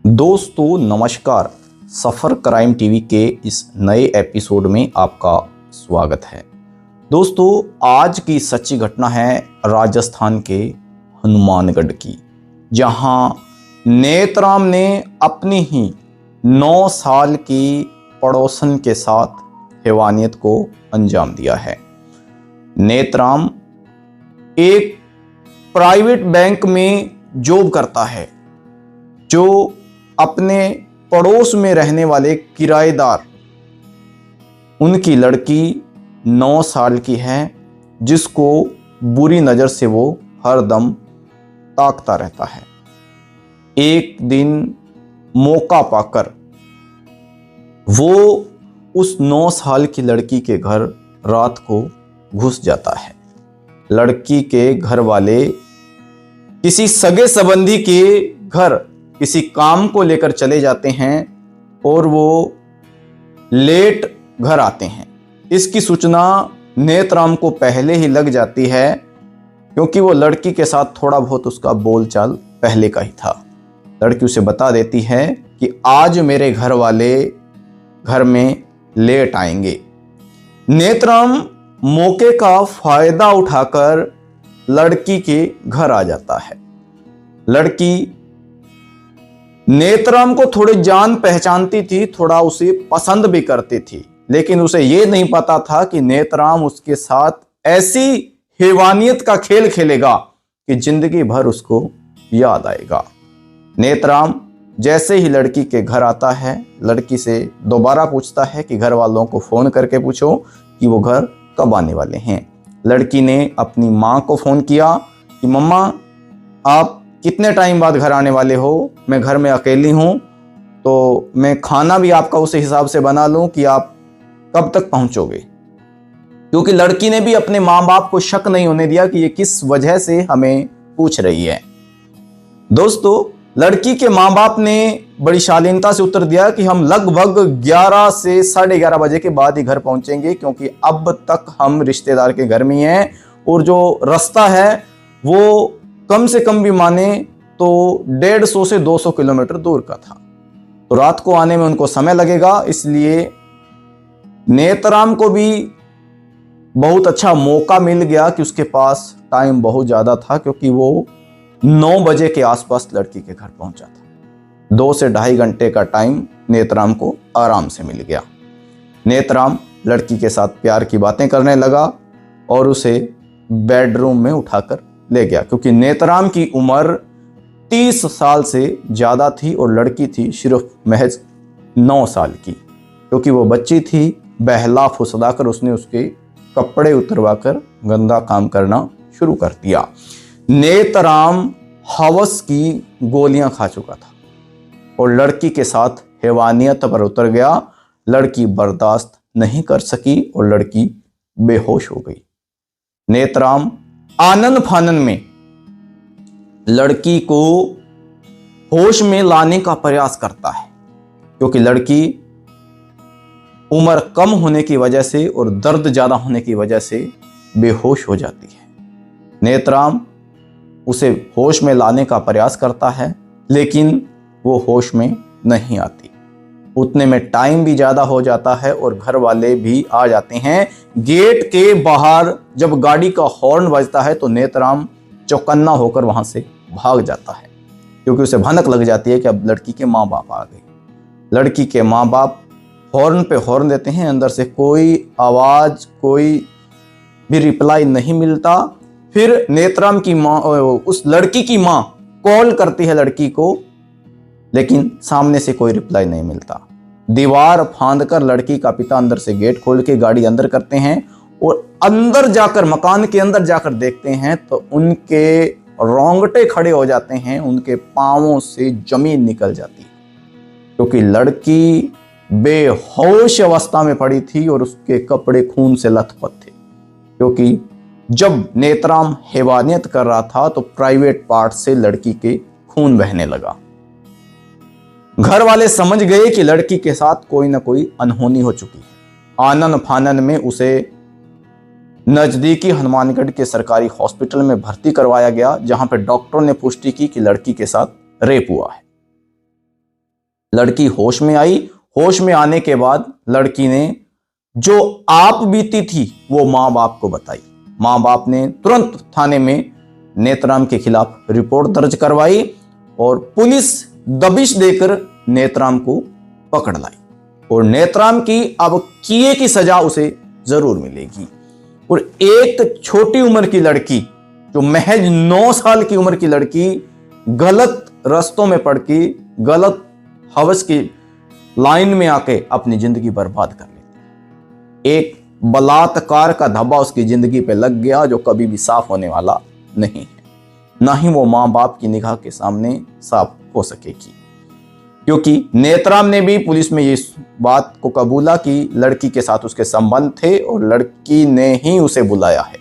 दोस्तों नमस्कार। सफ़र crime TV के इस नए एपिसोड में आपका स्वागत है। दोस्तों आज की सच्ची घटना है राजस्थान के हनुमानगढ़ की, जहां नेतराम ने अपनी ही 9 साल की पड़ोसन के साथ हैवानियत को अंजाम दिया है। नेतराम एक प्राइवेट बैंक में जॉब करता है, जो अपने पड़ोस में रहने वाले किराएदार, उनकी लड़की 9 साल की है, जिसको बुरी नज़र से वो हरदम ताकता रहता है। एक दिन मौका पाकर वो उस 9 साल की लड़की के घर रात को घुस जाता है। लड़की के घर वाले किसी सगे संबंधी के घर किसी काम को लेकर चले जाते हैं और वो लेट घर आते हैं। इसकी सूचना नेतराम को पहले ही लग जाती है, क्योंकि वो लड़की के साथ थोड़ा बहुत उसका बोलचाल पहले का ही था। लड़की उसे बता देती है कि आज मेरे घर वाले घर में लेट आएंगे। नेतराम मौके का फायदा उठाकर लड़की के घर आ जाता है। लड़की नेतराम को थोड़ी जान पहचानती थी, थोड़ा उसे पसंद भी करती थी, लेकिन उसे यह नहीं पता था कि नेतराम उसके साथ ऐसी हैवानियत का खेल खेलेगा कि जिंदगी भर उसको याद आएगा। नेतराम जैसे ही लड़की के घर आता है, लड़की से दोबारा पूछता है कि घर वालों को फोन करके पूछो कि वो घर कब आने वाले हैं। लड़की ने अपनी माँ को फोन किया कि मम्मा आप कितने टाइम बाद घर आने वाले हो, मैं घर में अकेली हूँ, तो मैं खाना भी आपका उस हिसाब से बना लूँ कि आप कब तक पहुँचोगे। क्योंकि लड़की ने भी अपने माँ बाप को शक नहीं होने दिया कि ये किस वजह से हमें पूछ रही है। दोस्तों लड़की के माँ बाप ने बड़ी शालीनता से उत्तर दिया कि हम लगभग 11 से 11:30 बजे के बाद ही घर पहुँचेंगे, क्योंकि अब तक हम रिश्तेदार के घर में हैं और जो रास्ता है वो कम से कम भी माने तो 150 से 200 किलोमीटर दूर का था, तो रात को आने में उनको समय लगेगा। इसलिए नेतराम को भी बहुत अच्छा मौका मिल गया कि उसके पास टाइम बहुत ज़्यादा था, क्योंकि वो 9 बजे के आसपास लड़की के घर पहुंचा था। 2 से 2.5 घंटे का टाइम नेतराम को आराम से मिल गया। नेतराम लड़की के साथ प्यार की बातें करने लगा और उसे बेडरूम में उठाकर ले गया, क्योंकि नेतराम की उम्र 30 साल से ज़्यादा थी और लड़की थी सिर्फ महज 9 साल की। क्योंकि वो बच्ची थी, बहला फुसला कर उसने उसके कपड़े उतरवा कर गंदा काम करना शुरू कर दिया। नेतराम हवस की गोलियां खा चुका था और लड़की के साथ हैवानियत पर उतर गया। लड़की बर्दाश्त नहीं कर सकी और लड़की बेहोश हो गई। नेतराम आनन फानन में लड़की को होश में लाने का प्रयास करता है, क्योंकि लड़की उम्र कम होने की वजह से और दर्द ज़्यादा होने की वजह से बेहोश हो जाती है। नेतराम उसे होश में लाने का प्रयास करता है, लेकिन वो होश में नहीं आती। उतने में टाइम भी ज़्यादा हो जाता है और घर वाले भी आ जाते हैं। गेट के बाहर जब गाड़ी का हॉर्न बजता है तो नेतराम चौकन्ना होकर वहाँ से भाग जाता है, क्योंकि उसे भनक लग जाती है कि अब लड़की के माँ बाप आ गए। लड़की के माँ बाप हॉर्न पे हॉर्न देते हैं, अंदर से कोई आवाज़, कोई भी रिप्लाई नहीं मिलता। फिर नेतराम की माँ, उस लड़की की माँ कॉल करती है लड़की को, लेकिन सामने से कोई रिप्लाई नहीं मिलता। दीवार फांदकर लड़की का पिता अंदर से गेट खोल के गाड़ी अंदर करते हैं और अंदर जाकर, मकान के अंदर जाकर देखते हैं तो उनके रोंगटे खड़े हो जाते हैं, उनके पांवों से जमीन निकल जाती है, क्योंकि लड़की बेहोश अवस्था में पड़ी थी और उसके कपड़े खून से लथपथ थे। क्योंकि जब नेतराम हैवानियत कर रहा था तो प्राइवेट पार्ट से लड़की के खून बहने लगा। घर वाले समझ गए कि लड़की के साथ कोई ना कोई अनहोनी हो चुकी है। आनन फानन में उसे नज़दीकी हनुमानगढ़ के सरकारी हॉस्पिटल में भर्ती करवाया गया, जहां पर डॉक्टरों ने पुष्टि की कि लड़की के साथ रेप हुआ है। लड़की होश में आई। होश में आने के बाद लड़की ने जो आप बीती थी वो मां बाप को बताई। मां बाप ने तुरंत थाने में नेतराम के खिलाफ रिपोर्ट दर्ज करवाई और पुलिस दबिश देकर नेतराम को पकड़ लाई और नेतराम की अब किए की सजा उसे जरूर मिलेगी। और एक छोटी उम्र की लड़की, जो महज 9 साल की उम्र की लड़की, गलत रास्तों में पड़ के गलत हवस की लाइन में आके अपनी जिंदगी बर्बाद कर लेती। एक बलात्कार का धब्बा उसकी जिंदगी पे लग गया जो कभी भी साफ होने वाला नहीं है, ना ही वो मां बाप की निगाह के सामने साफ हो सकेगी। क्योंकि नेतराम ने भी पुलिस में इस बात को कबूला कि लड़की के साथ उसके संबंध थे और लड़की ने ही उसे बुलाया है।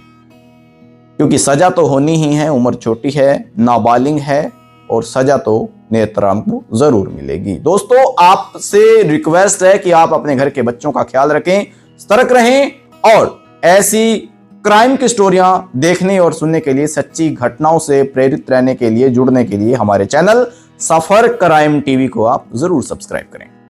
क्योंकि सजा तो होनी ही है, उम्र छोटी है, नाबालिग है और सजा तो नेतराम को जरूर मिलेगी। दोस्तों, आपसे रिक्वेस्ट है कि आप अपने घर के बच्चों का ख्याल रखें, सतर्क रहें और ऐसी क्राइम की स्टोरियां देखने और सुनने के लिए, सच्ची घटनाओं से प्रेरित रहने के लिए, जुड़ने के लिए हमारे चैनल सफर क्राइम टीवी को आप जरूर सब्सक्राइब करें।